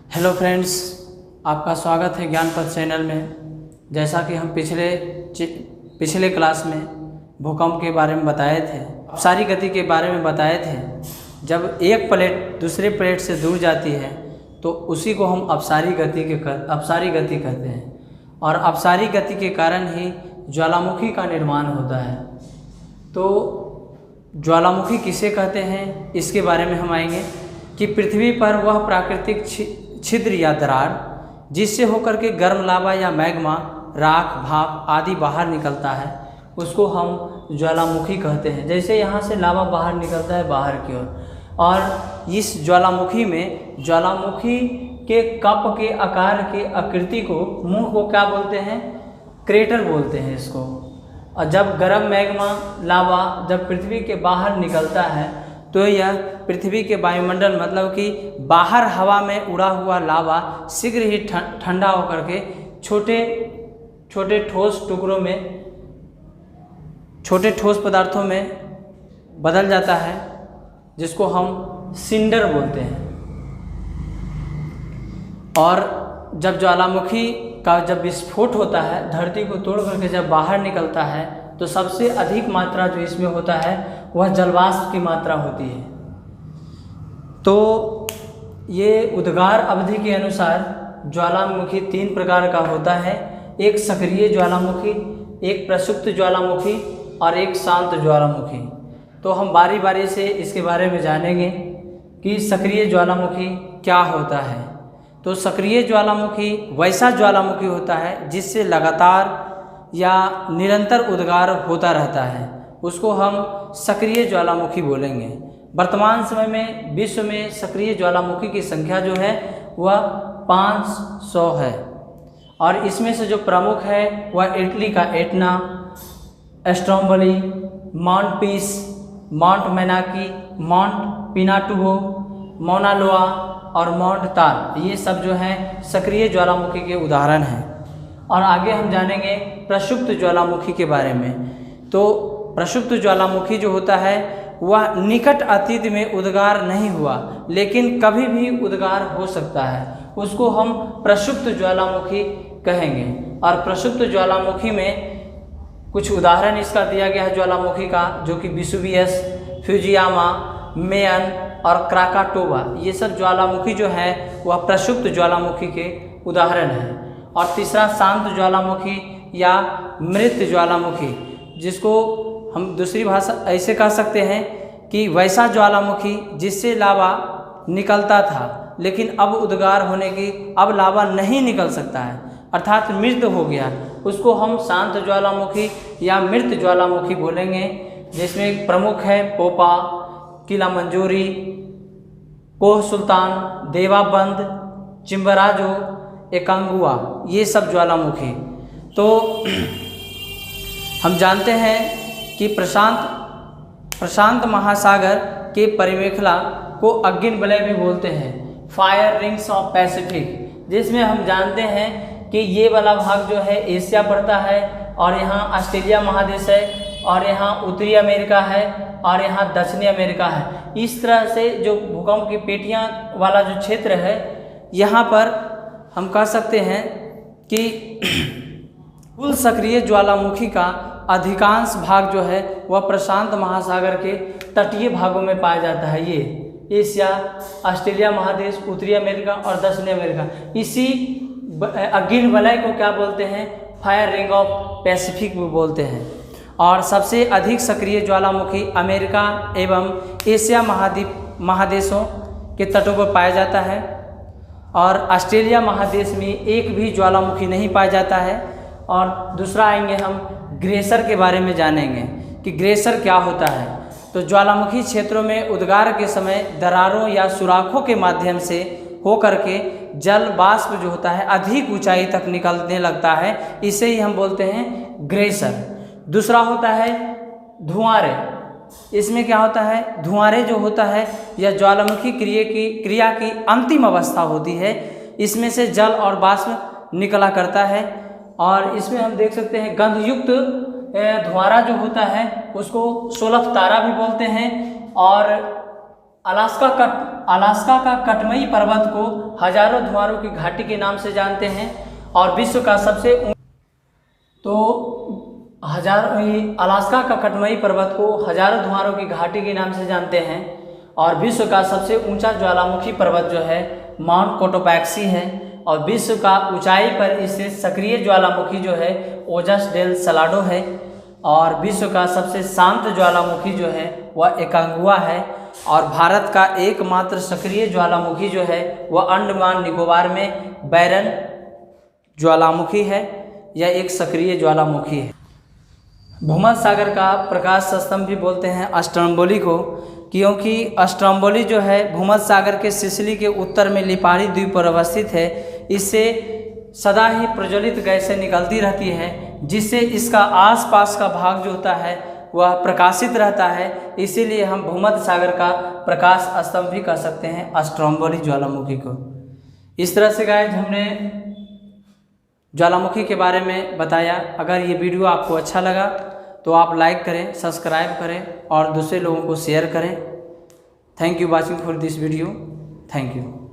Hello friends, आपका स्वागत है ज्ञान पथ चैनल में। जैसा कि हम पिछले क्लास में भूकंप के बारे में बताए थे, अपसारी गति के बारे में बताए थे। जब एक प्लेट दूसरे प्लेट से दूर जाती है तो उसी को हम अपसारी गति कहते हैं, और अपसारी गति के कारण ही ज्वालामुखी का निर्माण होता है। तो ज्वालामुखी किसे कहते हैं, इसके बारे में हम आएंगे कि पृथ्वी पर वह प्राकृतिक छिद्र या दरार जिससे होकर के गर्म लावा या मैग्मा, राख, भाप आदि बाहर निकलता है, उसको हम ज्वालामुखी कहते हैं। जैसे यहाँ से लावा बाहर निकलता है बाहर की ओर, और इस ज्वालामुखी में ज्वालामुखी के कप के आकार के आकृति को, मुंह को क्या बोलते हैं, क्रेटर बोलते हैं इसको। और जब गर्म मैग्मा लावा जब पृथ्वी के बाहर निकलता है तो यह पृथ्वी के वायुमंडल मतलब कि बाहर हवा में उड़ा हुआ लावा शीघ्र ही ठंडा होकर के छोटे छोटे ठोस टुकड़ों में, छोटे ठोस पदार्थों में बदल जाता है, जिसको हम सिंडर बोलते हैं। और जब ज्वालामुखी का जब विस्फोट होता है, धरती को तोड़ करके जब बाहर निकलता है, तो सबसे अधिक मात्रा जो इसमें होता है वह जलवाष्प की मात्रा होती है। तो ये उद्गार अवधि के अनुसार ज्वालामुखी 3 प्रकार का होता है। एक सक्रिय ज्वालामुखी, एक प्रसुप्त ज्वालामुखी और एक शांत ज्वालामुखी। तो हम बारी बारी से इसके बारे में जानेंगे कि सक्रिय ज्वालामुखी क्या होता है। तो सक्रिय ज्वालामुखी वैसा ज्वालामुखी होता है जिससे लगातार या निरंतर उद्गार होता रहता है, उसको हम सक्रिय ज्वालामुखी बोलेंगे। वर्तमान समय में विश्व में सक्रिय ज्वालामुखी की संख्या जो है वह 500 है, और इसमें से जो प्रमुख है वह इटली का एटना, स्ट्रोम्बोली, माउंट पीस, माउंट मैनाकी, माउंट पिनाटुबो, मौना लोआ और माउंट ताल, ये सब जो हैं सक्रिय ज्वालामुखी के उदाहरण हैं। और आगे हम जानेंगे प्रसुप्त ज्वालामुखी के बारे में। तो प्रसुप्त ज्वालामुखी जो होता है वह निकट अतीत में उद्गार नहीं हुआ, लेकिन कभी भी उद्गार हो सकता है, उसको हम प्रसुप्त ज्वालामुखी कहेंगे। और प्रसुप्त ज्वालामुखी में कुछ उदाहरण इसका दिया गया है ज्वालामुखी का, जो कि वेसुवियस, फ्यूजियामा, मेयन और क्राकाटोवा, ये सब ज्वालामुखी जो है वह प्रसुप्त ज्वालामुखी के उदाहरण हैं। और तीसरा शांत ज्वालामुखी या मृत ज्वालामुखी, जिसको हम दूसरी भाषा ऐसे कह सकते हैं कि वैसा ज्वालामुखी जिससे लावा निकलता था, लेकिन अब उद्गार होने की, अब लावा नहीं निकल सकता है, अर्थात मृत हो गया, उसको हम शांत ज्वालामुखी या मृत ज्वालामुखी बोलेंगे। जिसमें प्रमुख है पोपा, किला मंजूरी, कोह सुल्तान, देवाबंद, चिम्बराजो, एकांगुआ, ये सब ज्वालामुखी। तो हम जानते हैं कि प्रशांत महासागर के परिमेखला को अग्नि वलय भी बोलते हैं, फायर रिंग्स ऑफ पैसिफिक, जिसमें हम जानते हैं कि ये वाला भाग जो है एशिया पड़ता है, और यहाँ ऑस्ट्रेलिया महादेश है, और यहाँ उत्तरी अमेरिका है, और यहाँ दक्षिणी अमेरिका है। इस तरह से जो भूकंप की पेटियाँ वाला जो क्षेत्र है, यहाँ पर हम कह सकते हैं कि कुल सक्रिय ज्वालामुखी का अधिकांश भाग जो है वह प्रशांत महासागर के तटीय भागों में पाया जाता है। ये एशिया, ऑस्ट्रेलिया महादेश, उत्तरी अमेरिका और दक्षिणी अमेरिका। इसी अग्नि वलय को क्या बोलते हैं, फायर रिंग ऑफ पैसिफिक भी बोलते हैं। और सबसे अधिक सक्रिय ज्वालामुखी अमेरिका एवं एशिया महादेशों के तटों पर पाया जाता है, और ऑस्ट्रेलिया महादेश में एक भी ज्वालामुखी नहीं पाया जाता है। और दूसरा आएंगे हम ग्लेशियर के बारे में जानेंगे कि ग्लेशियर क्या होता है। तो ज्वालामुखी क्षेत्रों में उद्गार के समय दरारों या सुराखों के माध्यम से होकर के जल वाष्प जो होता है अधिक ऊंचाई तक निकलने लगता है, इसे ही हम बोलते हैं ग्लेशियर। दूसरा होता है धुआंरे। इसमें क्या होता है, धुआंरे जो होता है यह ज्वालामुखी क्रिया की अंतिम अवस्था होती है। इसमें से जल और वाष्प निकला करता है, और इसमें हम देख सकते हैं गंधयुक्त धुआंरा जो होता है उसको सोलफ तारा भी बोलते हैं, और अलास्का का अलास्का का कटमई पर्वत को हजारों धुआरों की घाटी के नाम से जानते हैं और विश्व का सबसे अलास्का का कटमई पर्वत को हजारों धुआरों की घाटी के नाम से जानते हैं और विश्व का सबसे ऊंचा ज्वालामुखी पर्वत जो है माउंट कोटोपैक्सी है और विश्व का ऊंचाई पर स्थित सक्रिय ज्वालामुखी जो है ओजस डेल सलाडो है और विश्व का सबसे शांत ज्वालामुखी जो है वह एकांगुआ है और भारत का एकमात्र सक्रिय ज्वालामुखी जो है वह अंडमान निकोबार में बैरन ज्वालामुखी है। यह एक सक्रिय ज्वालामुखी है। भूमध्य सागर का प्रकाश स्तंभ भी बोलते हैं स्ट्रोम्बोली को, क्योंकि स्ट्रोम्बोली जो है भूमध्य सागर के सिसिली के उत्तर में लिपारी द्वीप पर अवस्थित है। इससे सदा ही प्रज्वलित गैसें निकलती रहती हैं, जिससे इसका आसपास का भाग जो होता है वह प्रकाशित रहता है। इसीलिए हम भूमध्य सागर का प्रकाश स्तंभ भी कह सकते हैं स्ट्रोम्बोली ज्वालामुखी को। इस तरह से गाइस हमने ज्वालामुखी के बारे में बताया। अगर ये वीडियो आपको अच्छा लगा तो आप लाइक करें, सब्सक्राइब करें और दूसरे लोगों को शेयर करें। Thank you watching for this video. Thank you.